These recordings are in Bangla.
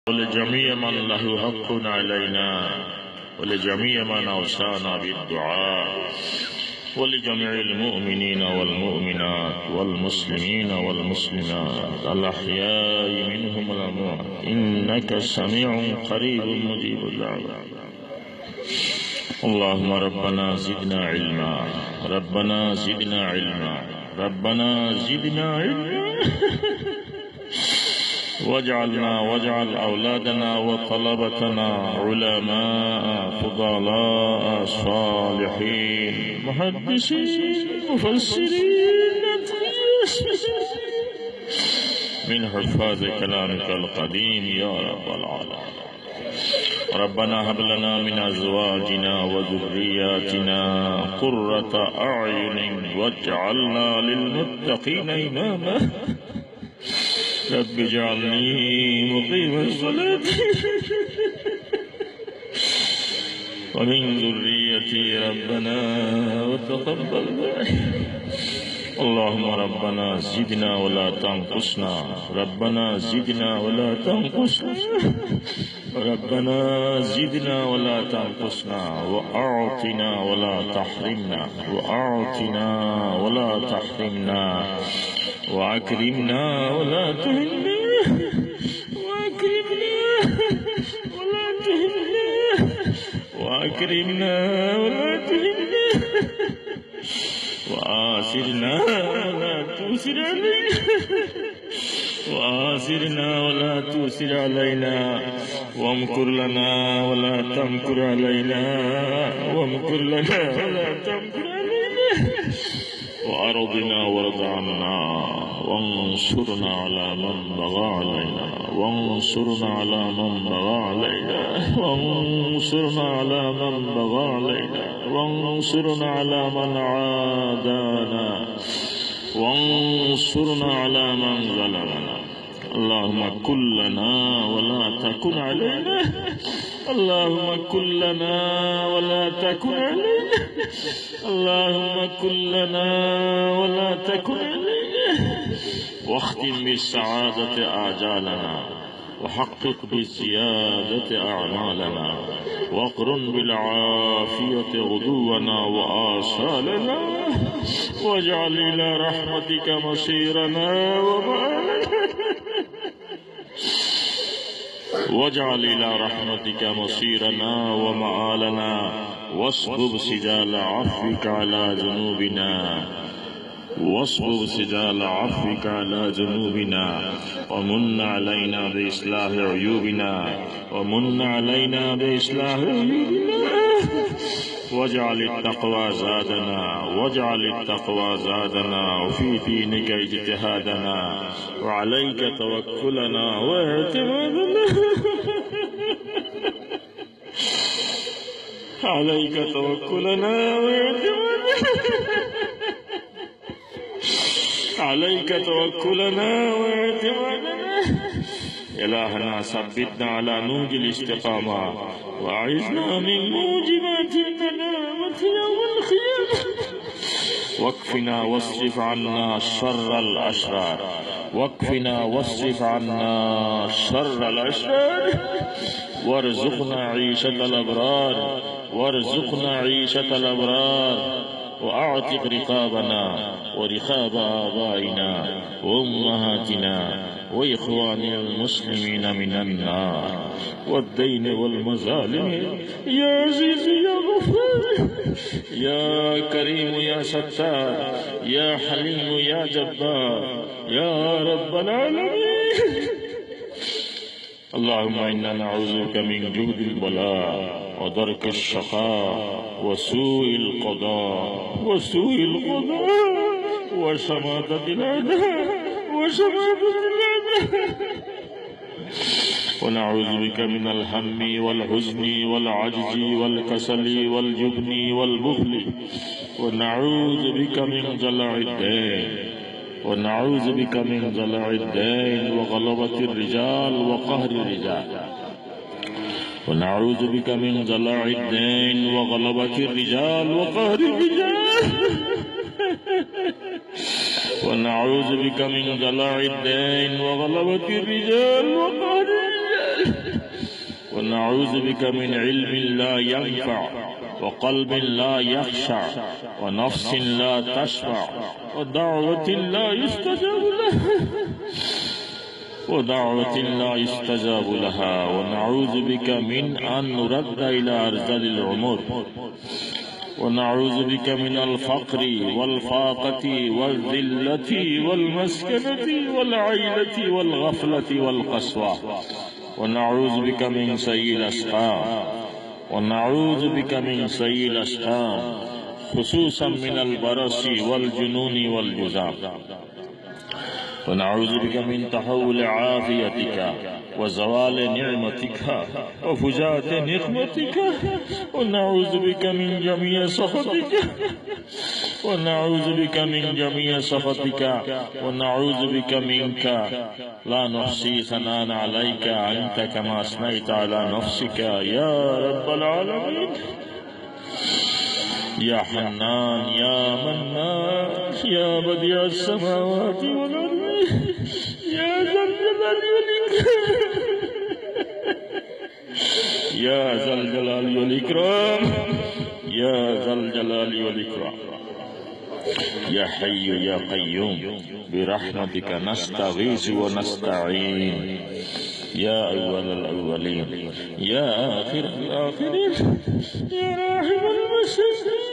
ولجميع من له حق علينا ولجميع من أوصانا بالدعاء ولجميع المؤمنين والمؤمنات والمسلمين والمسلمات الأحياء منهم والأموات إنك سميع قريب مجيب الدعوات. اللهم ربنا زدنا علما ربنا زدنا علما ربنا زدنا علما واجعل أولادنا وطلبتنا علماء فضلاء صالحين محدثين مفسرين من حفاظ كلامك القديم يا رب العالمين. ربنا هب لنا من أزواجنا وذرياتنا قرة أعين واجعلنا للمتقين إماما. رب اجعلني مقيم الصلاة ومن ذريتي ربنا وتقبل دعاء. اللهم ربنا زدنا ولا تنقصنا ربنا زدنا ولا تنقصنا ربنا زدنا ولا تنقصنا وأعطنا ولا تحرمنا وأعطنا ولا تحرمنا وأكرمنا ولا تهنا وأكرمنا ولا تهنا وأكرمنا ولا تهنا وآثرنا ولا تؤثر علينا وآثرنا ولا تؤثر علينا وامكر لنا ولا تمكر علينا وامكر لنا ولا تمكر علينا وأرضنا وارض عنا وانصرنا على من بغى علينا وانصرنا على من بغى علينا وانصرنا على من بغى علينا وانصرنا على من عادانا وانصرنا على من ظلمنا. اللهم كن لنا ولا تكن علينا اللهم كن لنا ولا تكن علينا اللهم كن لنا ولا تكن علينا واختم بالسعادة آجالنا وحقق بالزيادة أعمالنا واقرن بالعافية غدونا وآصالنا واجعل إلى رحمتك مصيرنا ومآلنا واجعل إلى رحمتك مصيرنا ومآلنا واصبب سجال عفوك على ذنوبنا واصبب سجال عفوك على ذنوبنا ومن علينا بإصلاح عيوبنا ومن علينا بإصلاح عيوبنا واجعل التقوى زادنا واجعل التقوى زادنا وفي دينك اجتهادنا وعليك توكلنا واعتمادنا عليك توكلنا واعتمادنا عليك توكلنا واعتمادنا. إلهنا ثبتنا على نهج الاستقامة وأعذنا من موجبات الندامة يوم القيامة واكفنا واصرف عنا شر الأشرار واكفنا واصرف عنا شر الأشرار وارزقنا عيشة الأبرار وارزقنا عيشة الأبرار وأعتق رقابنا ورقاب آبائنا وأمهاتنا وإخواننا المسلمين من النار والدين والمظالم يا عزيز يا غفار يا كريم يا ستار يا حليم يا جبار يا رب العالمين. اللهم إنا نعوذ بك من جود البلاء ودرك الشقاء وسوء القضاء وشماتة الأعداء ونعوذ بك من الهم والحزن والعجز والكسل والجبن والبخل ونعوذ بك من جلع الدين وغلبة الرجال وقهر الرجال ونعوذ بك من جلع الدين وغلبة الرجال وقهر الرجال ونعوذ بك من جلع الدين وغلبة الرجال وقهر الرجال ونعوذ بك من علم لا ينفع وقلب لا يخشع ونفس لا تشبع ودعوة لا يستجاب لها ونعوذ بك من أن نرد إلى أرذل العمر ونعوذ بك من الفقر والفاقة والذلة والمسكنة والعيلة والغفلة والقسوة ونعوذ بك من سيء الأسقام خصوصا من البرص والجنون والجذام ونعوذ بك من تحول عافيتك وزوال نعمتك وفجاءة نقمتك ونعوذ بك من جميع سخطك ونعوذ بك منك لا نحصي ثناء عليك أنت كما أثنيت على نفسك يا رب العالمين يا حنان يا منان يا بديع السماوات والأرض يا ذا الجلال والإكرام يا حي يا قيوم برحمتك نستغيث ونستعين يا أول الأولين يا آخر الآخرين يا راحم المساكين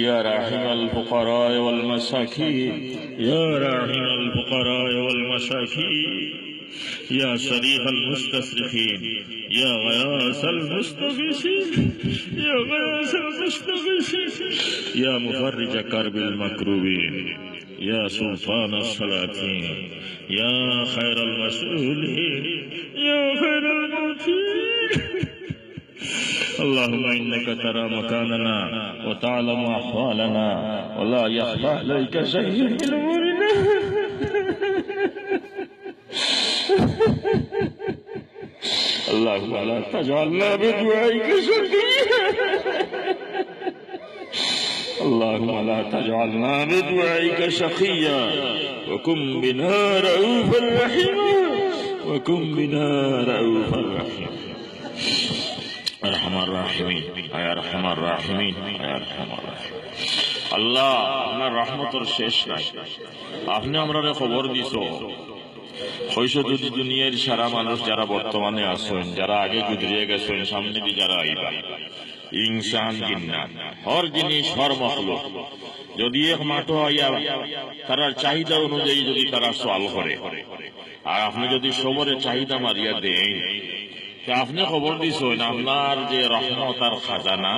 يا راحم الفقراء والمساكين يا صريخ المستصرخين يا غياث المستغيثين يا مفرج كرب المكروبين يا سلطان السلاطين يا خير المسؤولين يا خير الموتين اللهم إنك ترى مكاننا وتعلم أحوالنا ولا يخفى عليك شيء من أمورنا اللهم لا تجعلنا بدعائك شقيا اللهم لا تجعلنا بدعائك شقيا وكن بنا رؤوفا رحيما أرحم الراحمين يا أرحم الراحمين আল্লাহ আপনার রহমতের শেষ নাই। আপনি আমরা খবর দিছ হয়তো যদি দুনিয়ার সারা মানুষ যারা বর্তমানে আছেন, যারা আগে গুজরিয়ে গেছেন, সামনে দিয়ে যারা আইবা, ইনসান জিন্নাত হর জিনিস হর মখলুক যদি এক মাঠ হইয়া তার চাহিদা অনুযায়ী যদি তারা সওয়াল করে, আর আপনি যদি সবরে চাহিদা মারিয়া দেন, আপনি খবর দিছেন আপনার যে রহমত আর খাজানা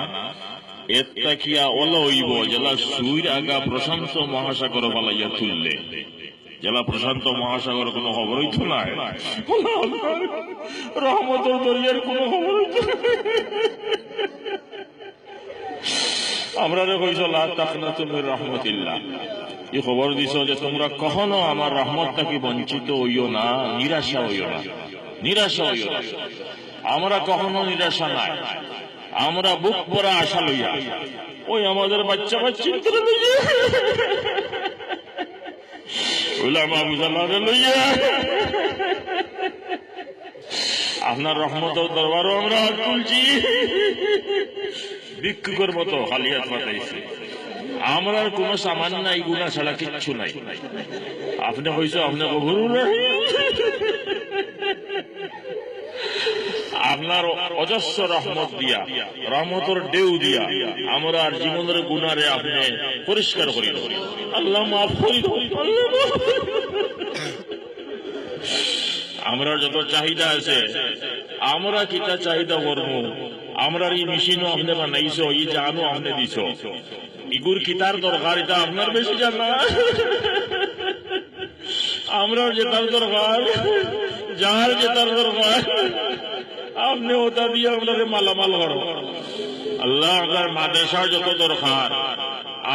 এত্তা কিয়া ওলা হইব জেলা সুইর আগা প্রশান্ত মহাসাগর বালাইয়া তুললে, জেলা প্রশান্ত মহাসাগর কোন খবর হইত না, রহমতের দরিয়ার কোন খবর হইত না। আমরা কইছ লা তাকনাতু মির রাহমাতিল্লাহ, এই খবর দিছ যে তোমরা কখনো আমার রহমত থেকে বঞ্চিত হইও না, নিরাশা হইও না। আমরা কখনো নিরাশা নাই, আমরা বুক ভরা আশা লইয়া ওই আমাদের বাচ্চা লইয়া আপনার রহমতের দরবারও আমরা হাত তুলছি, ভিক্ষুকের মতো খালি হাত পাঠাইছি। আমরা কোন সামান নাই, গুণা ছাড়া কিচ্ছু নাই। আপনি কইছো আপনি গভীর আপনার অজস্র রহমত দিয়া, রহমতের ঢেউ দিয়া আমরা আর জীবনের গুনারে আপনি পরিষ্কার করি। আল্লাহ মাফ করি। আমরা যত চাহিদা আছে, আমরা কিটা চাহিদা করবো, আমরা এই মেশিনও আপনি বানাইছো, এই জানও আপনি দিছ, ইগুর কিতার দরকার এটা আপনার বেশি জানা। আমরা যেটার দরকার, যার যেটার দরকার আপনি ওটা দিয়ে আপনাকে মালামাল করো। আল্লাহ আপনার মাদ্রাসার যত দরকার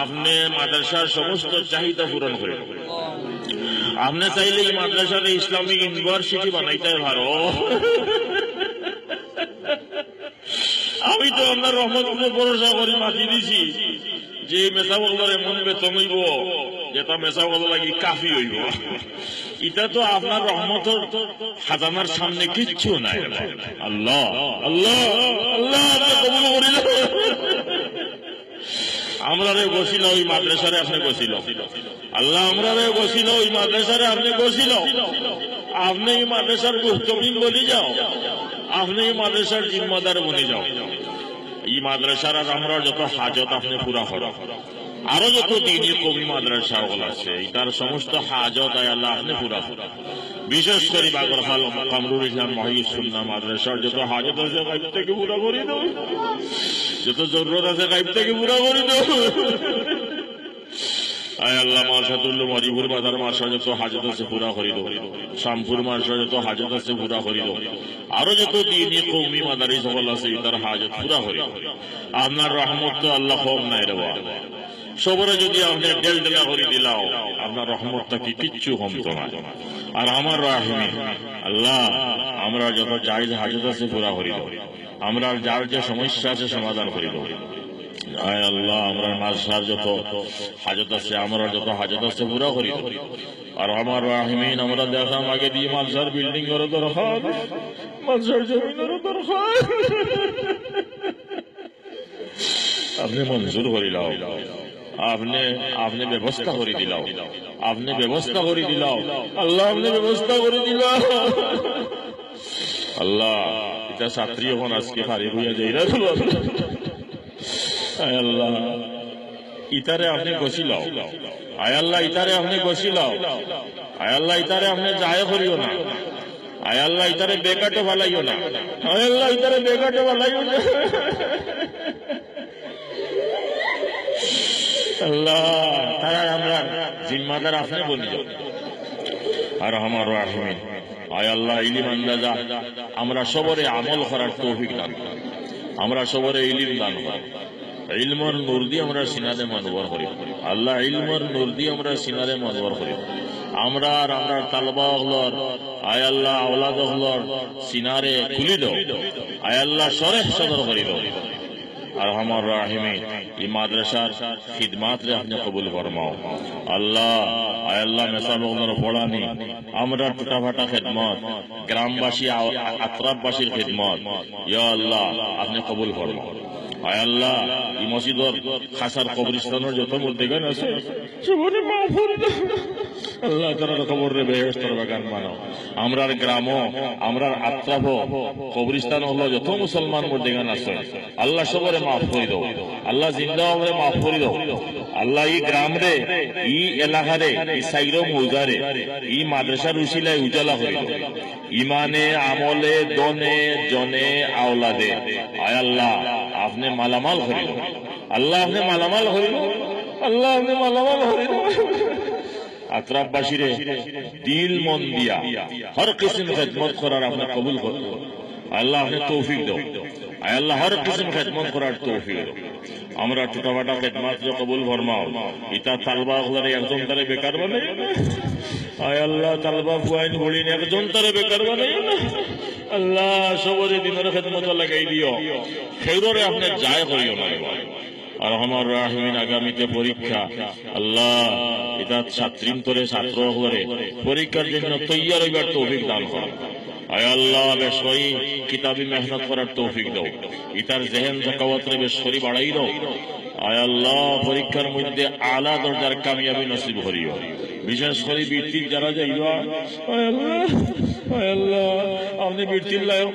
আপনি মাদ্রাসার সমস্ত চাহিদা পূরণ করেন। আপনি চাইলে এই মাদ্রাসাকে ইসলামিক ইউনিভার্সিটি বানাইতে পারো। আমি তো আপনার রহমত ভরসা করে মাতি দিছি যে মেসা বলার এমন বেতন হইব যেটা মেসা বলা লাগি কাফি হইব। এটা তো আপনার রহমতের খাজানার সামনে কিচ্ছু নাই। আল্লাহ আল্লাহ আল্লাহ কবুল করিল। আমরা রে বসিল ওই মাদ্রাসারে আপনি বসিল, আল্লাহ আমরা রে বসিল ওই মাদ্রাসারে আপনি বসিল। আপনি এই মাদ্রাসার মুহতমিম বলি যাও, আপনি এই মাদ্রাসার জিম্মাদার বনে যাও। এই মাদ্রাসার আর আমরা যত হাজত আপনি পুরা করো, আরো যত দিনই কবি মাদ্রাসা আছে তার সমস্ত হাজত আল্লাহ আপনি পুরা করো। বিশেষ করে বাগরখাল কামরুল ইসলাম মহিউস সুন্নাহ মাদ্রাসার যত হাজত আছে গাইব থেকে পুরা করে দাও, যত জরুরত আছে গাইব থেকে পুরা করে দাও। আয় আল্লাহ মার্শাদুল মরিপুর বাজার মার্শা যত হাজত আছে পুরা করে দাও, শামপুর মার্শা যত হাজত আছে পুরা করে দাও। আরো যত দিনই কওমি মাদারিস সকল আছে তার হাজত পুরা করে দাও। আপনার রহমত তো আল্লাহ কম নাই রে বাবা। সবরে যদি আপনি ডেল ডেলা করে দিলাও আপনার রহমতটা কি কিচ্ছু কমতো না। আর আমার রাহিমি আল্লাহ আমরা যত জায়েজ হাজত আছে পুরা করে দাও, আমরা যার যে সমস্যা আছে সমাধান করে দাও। আয় আল্লাহ আমরা মাদ্রাসার যত হাজত আছে, আমরা যত হাজত আছে পুরা করি দাও। আর আমার রাহিমিন আমরা দেখাম আগে দিয়ে মাদ্রাসার বিল্ডিং এর দরকার, মাদ্রাসার জমিনের দরকার, আপনি মঞ্জুর করে দাও, আপনি ব্যবস্থা করে দিলাও, আপনি ব্যবস্থা করে দিলাও আল্লাহ, আপনি ব্যবস্থা করে দিলাও আল্লাহ। এটা ছাত্রী এখন আজকে ফারিগ হইয়া যাই না আয় আল্লাহ ইতারে আপনি গছিলাও, আয় আল্লাহ ইতারে আপনি গছিলাও, আয় আল্লাহ ইতারে আপনি যায় করিও না, আয় আল্লাহ ইতারে বেকাটে ভালাইও না, আয় আল্লাহ ইতারে বেকাটে ভালাইও না আল্লাহ। তারা আমরা জিম্মাদার আপনি বলি যাও। আর আমার রাহিমিন আয় আল্লাহ ইলিম আন্দাজা আমরা সবরে আমল করার তৌফিক দান করেন, আমরা সবরে ইলিম দান করেন, ইলমর নূর দিয়ে আমরা সিনারে মানবর করি আল্লাহ, ইলমর নূর দিয়ে আমরা সিনারে মানবর করি। আমরা আর আমরা তালবা হলর আয় আল্লাহ আওলাদ হলর সিনারে খুলি দাও, আয় আল্লাহ শরহ সদর করি দাও। আর আমার রাহিমিন এই মাদ্রাসার খিদমাত রে আপনি কবুল ফরমাও আল্লাহ। আয় আল্লাহ মেসাব পড়ানি আমরা টুটাফাটা খেদমত, গ্রামবাসী আত্রাববাসীর খেদমত ইয়া আল্লাহ আপনি কবুল ফরমাও। আয় আল্লাহ এই মসজিদর খাসার কবরস্থানের যত মুর্দেগান আছে সবরে মাফুর আল্লাহ তাআলা কবরে বেহেশতের বাগান বানাও। আমরার গ্রাম আমরার আত্রাব কবরস্থান হলো যত মুসলমান মুর্দেগান আছে আল্লাহ সবরে মাফ করে দাও আল্লাহ, জিন্দা আমরে মাফ করে দাও আল্লাহ। এই গ্রাম রে এই এলাকারে এই সাইরো মৌজারে এই মাদ্রাসার উসিলায় উজালা করে দাও, ইমানে আমলে দনে জনে আওলাদে আয় আল্লাহ আপনি মালামাল করে দাও আল্লাহ, আপনি মালামাল করে দাও আল্লাহ, আপনি মালামাল করে দাও। আত্রাববাসীরে দিল মন দিয়া হর কিসম খেদমত করার আপনি কবুল করো আল্লাহ, আপনি তৌফিক দাও আয় আল্লাহ, হর কিসম খেদমত করার তৌফিক দাও। আমরা ছোটখাটো খেদমত কবুল ফরমাও। ইতা তালবা গুলারে একজন তারে বেকার বানাইও না আয় আল্লাহ, তালবা ফুয়াইন বলিন একজন তারে বেকার বানাইও না আল্লাহ, সবরে দিনের খেদমত লাগাই দিও, খেউরে আপনি যায় করিও না। আর আমার রাহিমিন আগামীতে পরীক্ষা আল্লাহ এটা ছাত্রীন করে ছাত্র করে পরীক্ষার জন্য তৈয়ার হইবার তৌফিক দান করো আয় আল্লাহ। বেশ করি কিতাবি মেহনত করার তৌফিক দাও, ইতার জেহেন জাকাওয়াতরে বেশ করি বাড়াই দাও আয় আল্লাহ। পরীক্ষার মধ্যে আলা দরজার কামিয়াবি নসিব করিও, বিশেষ করে বৃত্তির যারা যাইবা আয় আল্লাহ, আয় আল্লাহ আপনি বৃত্তির লায়ক